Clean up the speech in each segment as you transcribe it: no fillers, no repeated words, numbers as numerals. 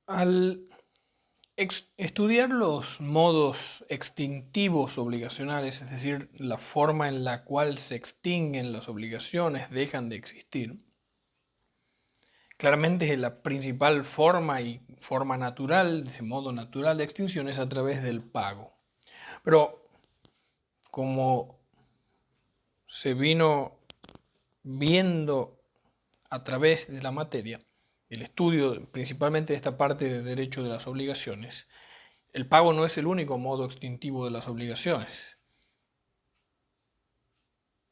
Al estudiar los modos extintivos obligacionales, es decir, la forma en la cual se extinguen las obligaciones, dejan de existir, claramente la principal forma y forma natural, ese modo natural de extinción es a través del pago. Pero como se vino viendo a través de la materia, el estudio principalmente de esta parte de derecho de las obligaciones, el pago no es el único modo extintivo de las obligaciones.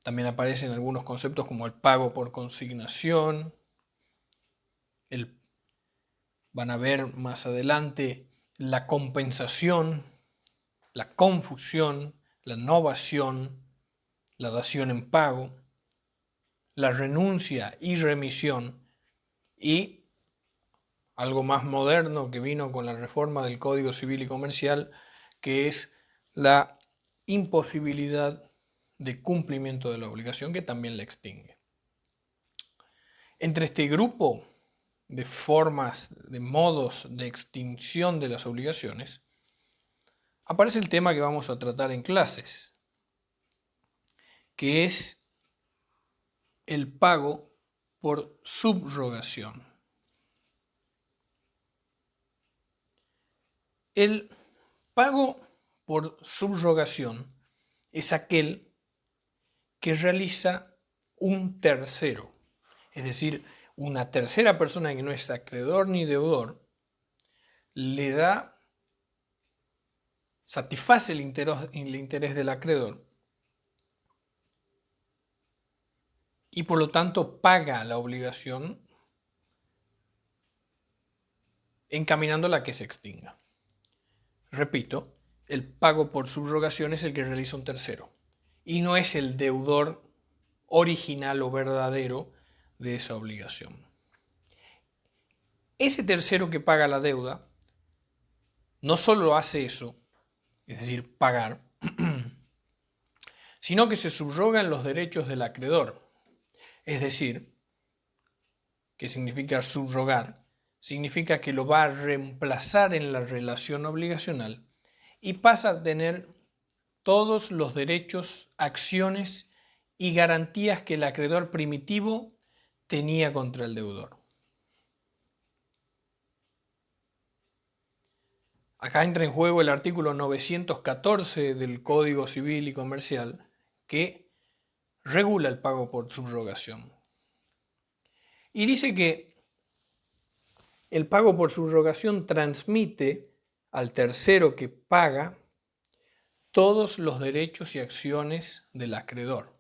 También aparecen algunos conceptos como el pago por consignación, van a ver más adelante la compensación, la confusión, la novación, la dación en pago, la renuncia y remisión y algo más moderno que vino con la reforma del Código Civil y Comercial, que es la imposibilidad de cumplimiento de la obligación, que también la extingue. Entre este grupo de formas, de modos de extinción de las obligaciones, aparece el tema que vamos a tratar en clases, que es el pago por subrogación. El pago por subrogación es aquel que realiza un tercero, es decir, una tercera persona que no es acreedor ni deudor, le da, satisface el interés del acreedor y por lo tanto paga la obligación encaminándola a que se extinga. Repito, el pago por subrogación es el que realiza un tercero y no es el deudor original o verdadero de esa obligación. Ese tercero que paga la deuda no solo hace eso, es decir, pagar, sino que se subrogan los derechos del acreedor. Es decir, ¿qué significa subrogar? Significa que lo va a reemplazar en la relación obligacional y pasa a tener todos los derechos, acciones y garantías que el acreedor primitivo tenía contra el deudor. Acá entra en juego el artículo 914 del Código Civil y Comercial, que regula el pago por subrogación. Y dice que el pago por subrogación transmite al tercero que paga todos los derechos y acciones del acreedor.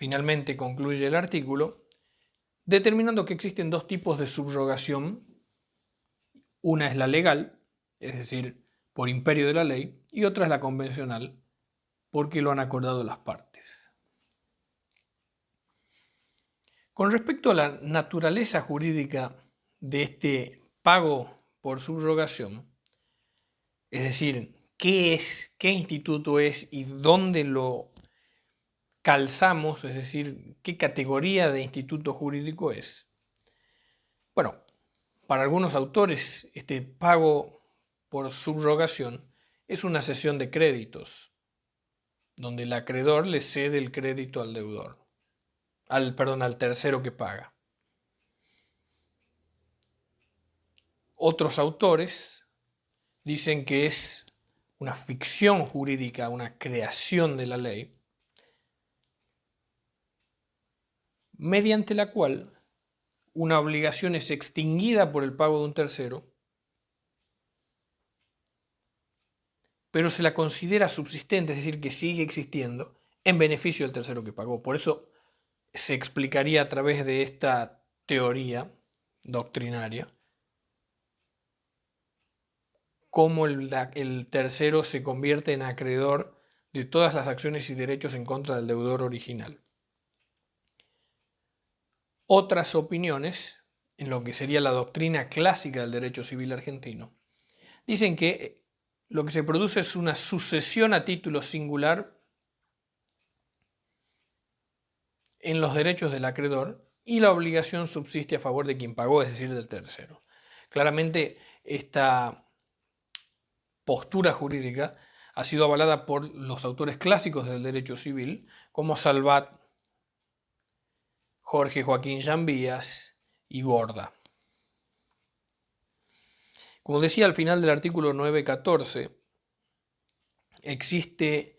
Finalmente concluye el artículo determinando que existen dos tipos de subrogación. Una es la legal, es decir, por imperio de la ley, y otra es la convencional, porque lo han acordado las partes. Con respecto a la naturaleza jurídica de este pago por subrogación, es decir, qué es, qué instituto es y dónde lo calzamos, es decir, qué categoría de instituto jurídico es. Bueno, para algunos autores este pago por subrogación es una cesión de créditos, donde el acreedor le cede el crédito al deudor, al tercero que paga. Otros autores dicen que es una ficción jurídica, una creación de la ley, mediante la cual una obligación es extinguida por el pago de un tercero, pero se la considera subsistente, es decir, que sigue existiendo en beneficio del tercero que pagó. Por eso se explicaría a través de esta teoría doctrinaria cómo el tercero se convierte en acreedor de todas las acciones y derechos en contra del deudor original. Otras opiniones, en lo que sería la doctrina clásica del derecho civil argentino, dicen que lo que se produce es una sucesión a título singular en los derechos del acreedor y la obligación subsiste a favor de quien pagó, es decir, del tercero. Claramente esta postura jurídica ha sido avalada por los autores clásicos del derecho civil, como Salvat, Jorge Joaquín Llambías y Borda. Como decía al final del artículo 914, existe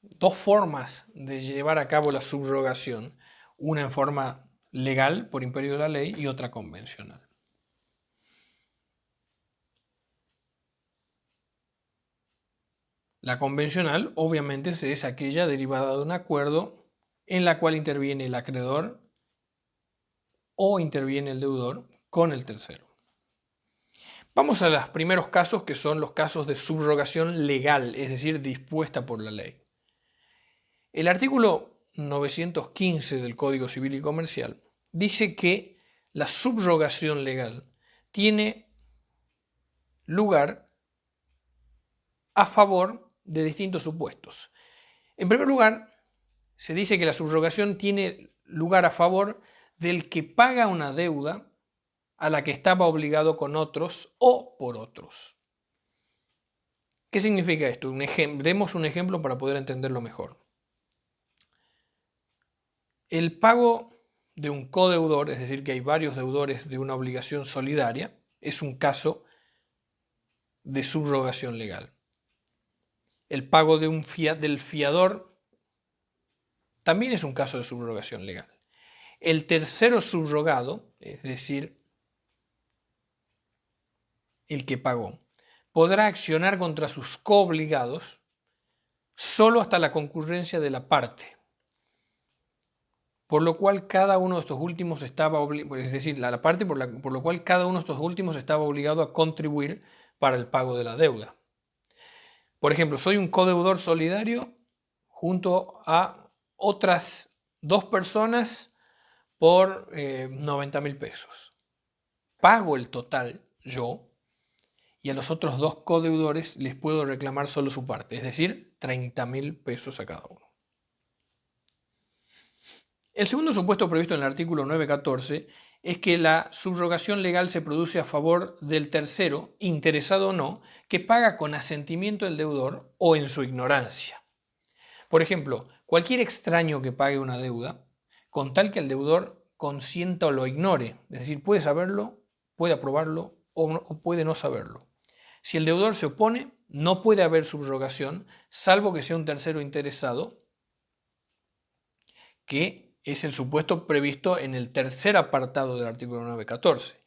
dos formas de llevar a cabo la subrogación, una en forma legal por imperio de la ley y otra convencional. La convencional obviamente es aquella derivada de un acuerdo en la cual interviene el acreedor o interviene el deudor con el tercero. Vamos a los primeros casos, que son los casos de subrogación legal, es decir, dispuesta por la ley. El artículo 915 del Código Civil y Comercial dice que la subrogación legal tiene lugar a favor de distintos supuestos. En primer lugar, se dice que la subrogación tiene lugar a favor del que paga una deuda a la que estaba obligado con otros o por otros. ¿Qué significa esto? Demos un ejemplo para poder entenderlo mejor. El pago de un codeudor, es decir, que hay varios deudores de una obligación solidaria, es un caso de subrogación legal. El pago del fiador también es un caso de subrogación legal. El tercero subrogado, es decir, el que pagó, podrá accionar contra sus coobligados solo hasta la concurrencia de la parte, por lo cual cada uno de estos últimos estaba por lo cual cada uno de estos últimos estaba obligado a contribuir para el pago de la deuda. Por ejemplo, soy un codeudor solidario junto a otras dos personas por 90.000 pesos. Pago el total yo y a los otros dos codeudores les puedo reclamar solo su parte, es decir, 30.000 pesos a cada uno. El segundo supuesto previsto en el artículo 914 es que la subrogación legal se produce a favor del tercero, interesado o no, que paga con asentimiento del deudor o en su ignorancia. Por ejemplo, cualquier extraño que pague una deuda, con tal que el deudor consienta o lo ignore, es decir, puede saberlo, puede aprobarlo o puede no saberlo. Si el deudor se opone, no puede haber subrogación, salvo que sea un tercero interesado, que es el supuesto previsto en el tercer apartado del artículo 914,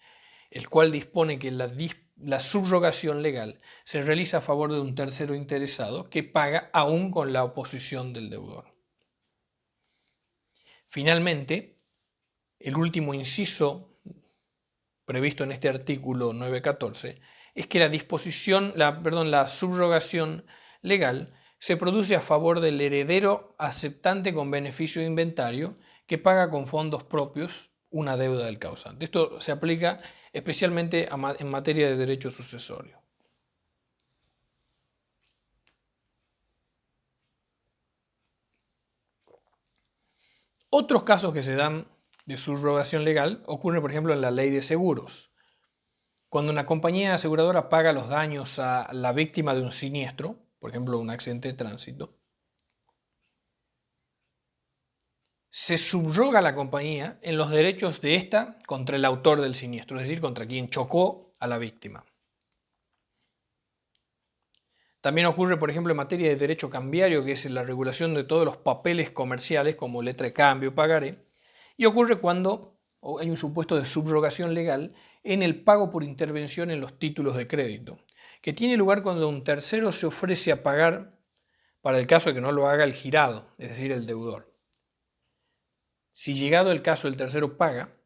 el cual dispone que la subrogación legal se realiza a favor de un tercero interesado que paga aún con la oposición del deudor. Finalmente, el último inciso previsto en este artículo 914 es que la subrogación legal se produce a favor del heredero aceptante con beneficio de inventario que paga con fondos propios una deuda del causante. Esto se aplica especialmente en materia de derecho sucesorio. Otros casos que se dan de subrogación legal ocurren, por ejemplo, en la ley de seguros. Cuando una compañía aseguradora paga los daños a la víctima de un siniestro, por ejemplo, un accidente de tránsito, se subroga a la compañía en los derechos de ésta contra el autor del siniestro, es decir, contra quien chocó a la víctima. También ocurre, por ejemplo, en materia de derecho cambiario, que es la regulación de todos los papeles comerciales como letra de cambio y pagaré, y ocurre cuando hay un supuesto de subrogación legal en el pago por intervención en los títulos de crédito, que tiene lugar cuando un tercero se ofrece a pagar para el caso de que no lo haga el girado, es decir, el deudor. Si llegado el caso el tercero paga,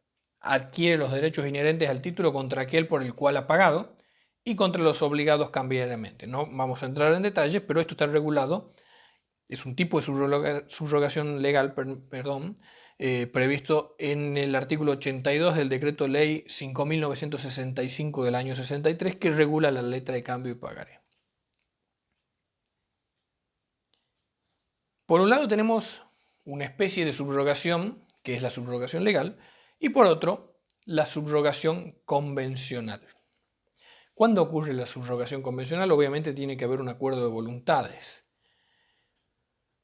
adquiere los derechos inherentes al título contra aquel por el cual ha pagado y contra los obligados cambiariamente. No vamos a entrar en detalles, pero esto está regulado, es un tipo de subrogación legal, previsto en el artículo 82 del Decreto Ley 5.965 del año 63, que regula la letra de cambio y pagaré. Por un lado tenemos una especie de subrogación, que es la subrogación legal, y por otro, la subrogación convencional. ¿Cuándo ocurre la subrogación convencional? Obviamente tiene que haber un acuerdo de voluntades.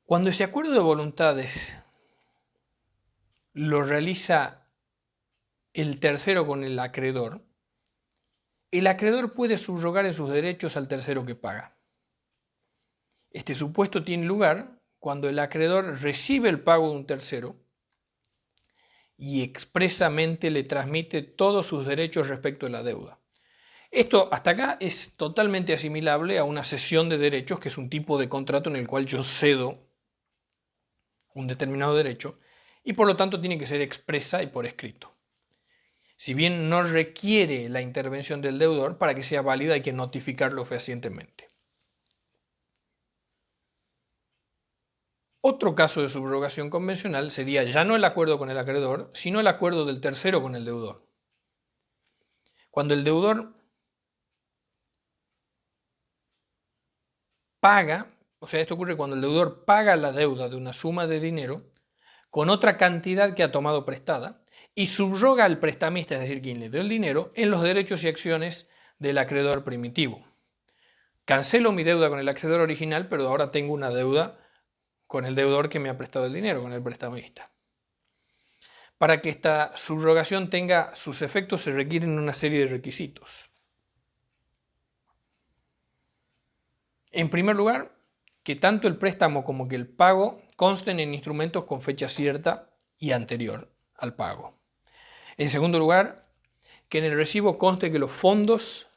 Cuando ese acuerdo de voluntades lo realiza el tercero con el acreedor puede subrogar en sus derechos al tercero que paga. Este supuesto tiene lugar cuando el acreedor recibe el pago de un tercero y expresamente le transmite todos sus derechos respecto de la deuda. Esto hasta acá es totalmente asimilable a una cesión de derechos, que es un tipo de contrato en el cual yo cedo un determinado derecho y por lo tanto tiene que ser expresa y por escrito. Si bien no requiere la intervención del deudor, para que sea válida hay que notificarlo fehacientemente. Otro caso de subrogación convencional sería ya no el acuerdo con el acreedor, sino el acuerdo del tercero con el deudor. Cuando el deudor paga, o sea, esto ocurre cuando el deudor paga la deuda de una suma de dinero con otra cantidad que ha tomado prestada y subroga al prestamista, es decir, quien le dio el dinero, en los derechos y acciones del acreedor primitivo. Cancelo mi deuda con el acreedor original, pero ahora tengo una deuda con el deudor que me ha prestado el dinero, con el prestamista. Para que esta subrogación tenga sus efectos se requieren una serie de requisitos. En primer lugar, que tanto el préstamo como que el pago consten en instrumentos con fecha cierta y anterior al pago. En segundo lugar, que en el recibo conste que los fondos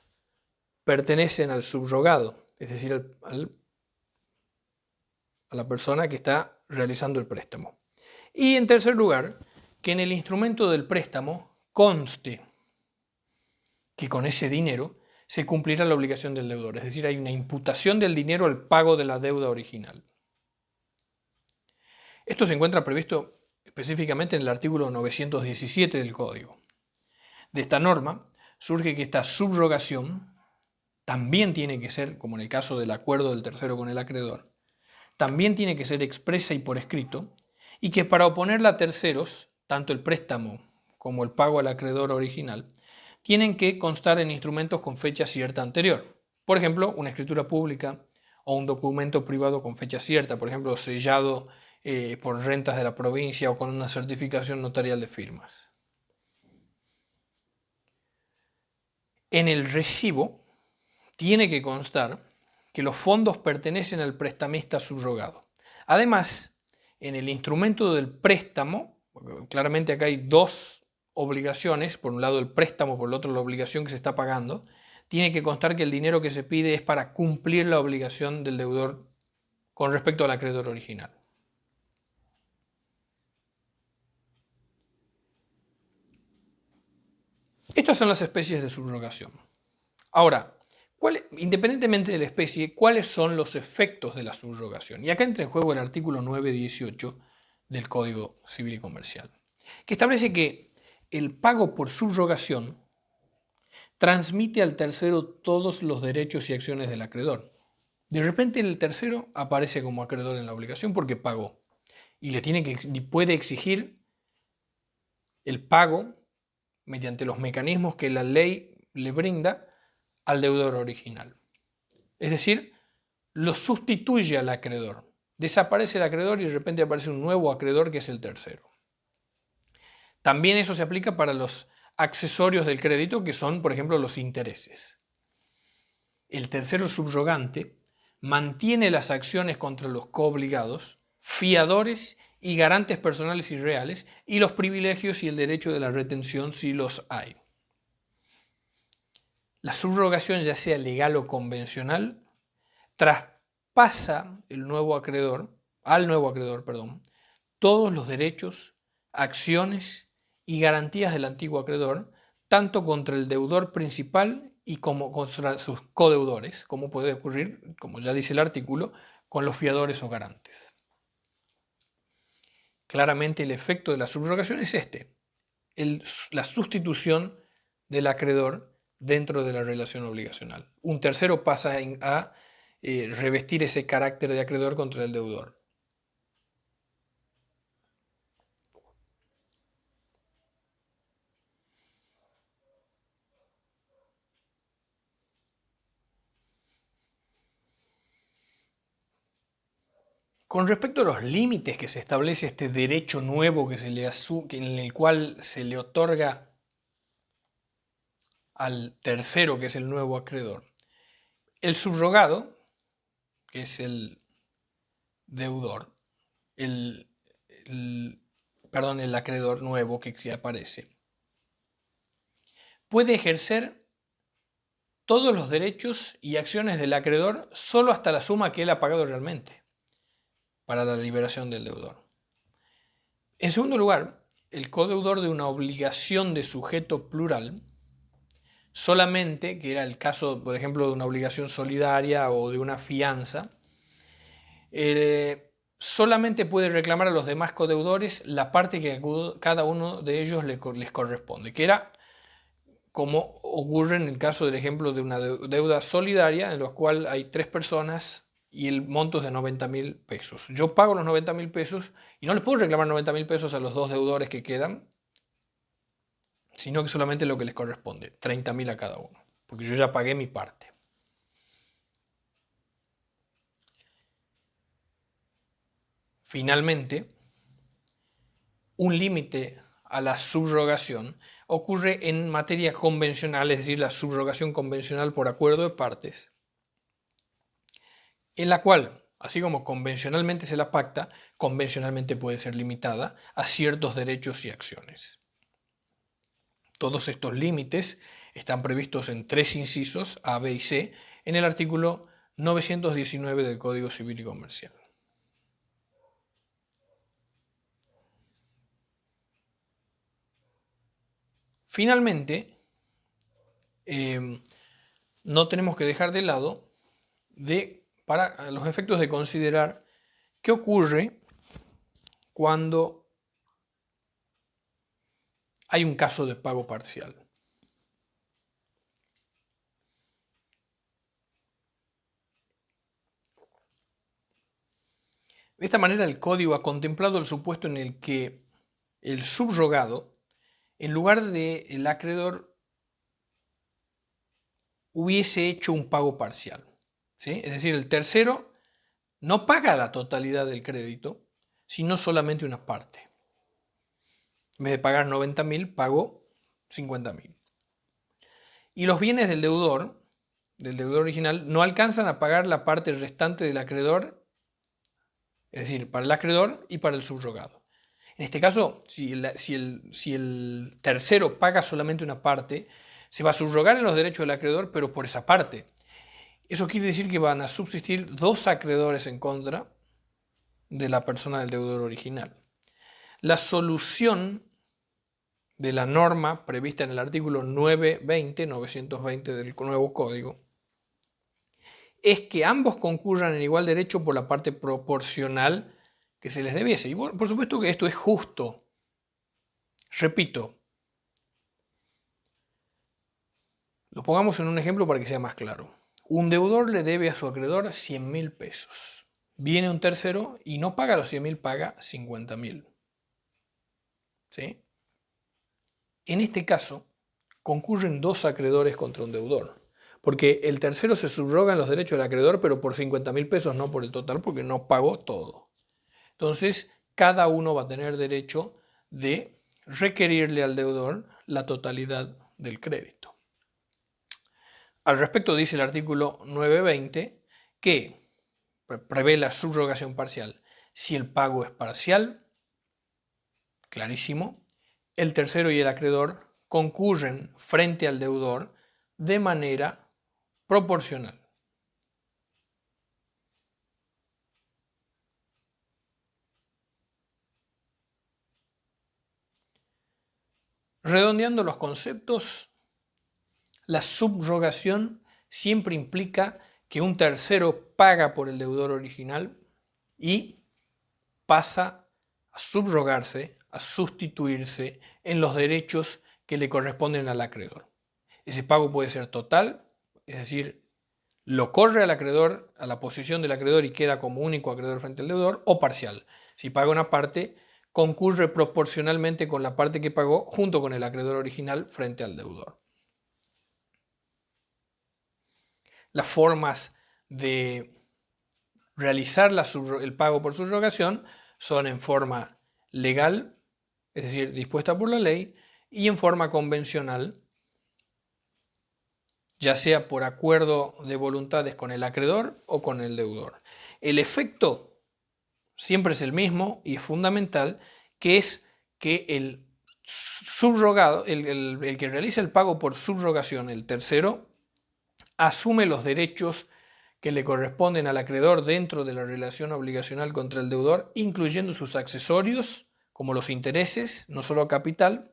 pertenecen al subrogado, es decir, a la persona que está realizando el préstamo. Y en tercer lugar, que en el instrumento del préstamo conste que con ese dinero se cumplirá la obligación del deudor, es decir, hay una imputación del dinero al pago de la deuda original. Esto se encuentra previsto específicamente en el artículo 917 del Código. De esta norma surge que esta subrogación también tiene que ser, como en el caso del acuerdo del tercero con el acreedor, también tiene que ser expresa y por escrito, y que para oponerla a terceros, tanto el préstamo como el pago al acreedor original, tienen que constar en instrumentos con fecha cierta anterior. Por ejemplo, una escritura pública o un documento privado con fecha cierta, por ejemplo, sellado por rentas de la provincia o con una certificación notarial de firmas. En el recibo tiene que constar que los fondos pertenecen al prestamista subrogado. Además, en el instrumento del préstamo, claramente acá hay dos obligaciones, por un lado el préstamo, por el otro la obligación que se está pagando, tiene que constar que el dinero que se pide es para cumplir la obligación del deudor con respecto al acreedor original. Estas son las especies de subrogación. Ahora, independientemente de la especie, ¿cuáles son los efectos de la subrogación? Y acá entra en juego el artículo 918 del Código Civil y Comercial, que establece que el pago por subrogación transmite al tercero todos los derechos y acciones del acreedor. De repente el tercero aparece como acreedor en la obligación porque pagó y puede exigir el pago mediante los mecanismos que la ley le brinda al deudor original. Es decir, lo sustituye al acreedor. Desaparece el acreedor y de repente aparece un nuevo acreedor que es el tercero. También eso se aplica para los accesorios del crédito, que son, por ejemplo, los intereses. El tercero subrogante mantiene las acciones contra los coobligados, fiadores y garantes personales y reales, y los privilegios y el derecho de la retención si los hay. La subrogación, ya sea legal o convencional, traspasa al nuevo acreedor, todos los derechos, acciones y garantías del antiguo acreedor, tanto contra el deudor principal y como contra sus codeudores, como puede ocurrir, como ya dice el artículo, con los fiadores o garantes. Claramente el efecto de la subrogación es la sustitución del acreedor dentro de la relación obligacional. Un tercero pasa a revestir ese carácter de acreedor contra el deudor. Con respecto a los límites que se establece este derecho nuevo en el cual se le otorga al tercero, que es el nuevo acreedor, el subrogado, que es el deudor, el, el acreedor nuevo que aparece, puede ejercer todos los derechos y acciones del acreedor solo hasta la suma que él ha pagado realmente para la liberación del deudor. En segundo lugar, el codeudor de una obligación de sujeto plural solamente, que era el caso, por ejemplo, de una obligación solidaria o de una fianza, solamente puede reclamar a los demás codeudores la parte que a cada uno de ellos les corresponde, que era como ocurre en el caso del ejemplo de una deuda solidaria en la cual hay 3 personas y el monto es de 90.000 pesos. Yo pago los 90.000 pesos y no les puedo reclamar 90.000 pesos a los 2 deudores que quedan, sino que solamente lo que les corresponde, 30.000 a cada uno, porque yo ya pagué mi parte. Finalmente, un límite a la subrogación ocurre en materia convencional, es decir, la subrogación convencional por acuerdo de partes, en la cual, así como convencionalmente se la pacta, convencionalmente puede ser limitada a ciertos derechos y acciones. Todos estos límites están previstos en 3 incisos, A, B y C, en el artículo 919 del Código Civil y Comercial. Finalmente, no tenemos que dejar de lado, para los efectos de considerar qué ocurre cuando hay un caso de pago parcial. De esta manera, el código ha contemplado el supuesto en el que el subrogado, en lugar del acreedor, hubiese hecho un pago parcial, ¿sí? Es decir, el tercero no paga la totalidad del crédito, sino solamente una parte. En vez de pagar 90.000, pagó 50.000. Y los bienes del deudor original, no alcanzan a pagar la parte restante del acreedor, es decir, para el acreedor y para el subrogado. En este caso, si el tercero paga solamente una parte, se va a subrogar en los derechos del acreedor, pero por esa parte. Eso quiere decir que van a subsistir 2 acreedores en contra de la persona del deudor original. La solución de la norma prevista en el artículo 920 del nuevo código es que ambos concurran en igual derecho por la parte proporcional que se les debiese. Y por supuesto que esto es justo. Repito, lo pongamos en un ejemplo para que sea más claro. Un deudor le debe a su acreedor 100.000 pesos. Viene un tercero y no paga los 100.000, paga 50.000. ¿Sí? En este caso, concurren 2 acreedores contra un deudor. Porque el tercero se subroga en los derechos del acreedor, pero por 50.000 pesos, no por el total, porque no pagó todo. Entonces, cada uno va a tener derecho de requerirle al deudor la totalidad del crédito. Al respecto dice el artículo 920 que prevé la subrogación parcial. Si el pago es parcial, clarísimo, el tercero y el acreedor concurren frente al deudor de manera proporcional. Redondeando los conceptos, la subrogación siempre implica que un tercero paga por el deudor original y pasa a subrogarse, a sustituirse en los derechos que le corresponden al acreedor. Ese pago puede ser total, es decir, lo corre al acreedor, a la posición del acreedor y queda como único acreedor frente al deudor, o parcial. Si paga una parte, concurre proporcionalmente con la parte que pagó junto con el acreedor original frente al deudor. Las formas de realizar el pago por subrogación son en forma legal, es decir, dispuesta por la ley, y en forma convencional, ya sea por acuerdo de voluntades con el acreedor o con el deudor. El efecto siempre es el mismo y es fundamental, que es que el subrogado, el que realiza el pago por subrogación, el tercero, asume los derechos que le corresponden al acreedor dentro de la relación obligacional contra el deudor, incluyendo sus accesorios, como los intereses, no solo capital,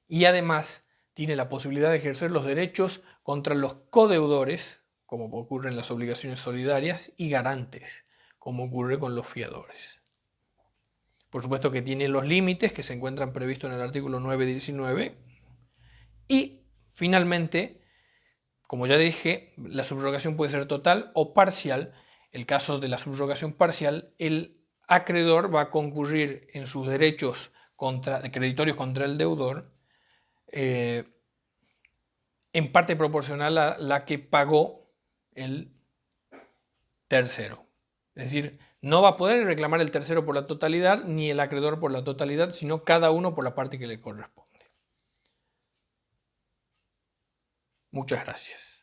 y además tiene la posibilidad de ejercer los derechos contra los codeudores, como ocurre en las obligaciones solidarias, y garantes, como ocurre con los fiadores. Por supuesto que tiene los límites que se encuentran previstos en el artículo 9.19. Y finalmente, como ya dije, la subrogación puede ser total o parcial. El caso de la subrogación parcial, el acreedor va a concurrir en sus derechos creditorios contra el deudor, en parte proporcional a la que pagó el tercero. Es decir, no va a poder reclamar el tercero por la totalidad ni el acreedor por la totalidad, sino cada uno por la parte que le corresponde. Muchas gracias.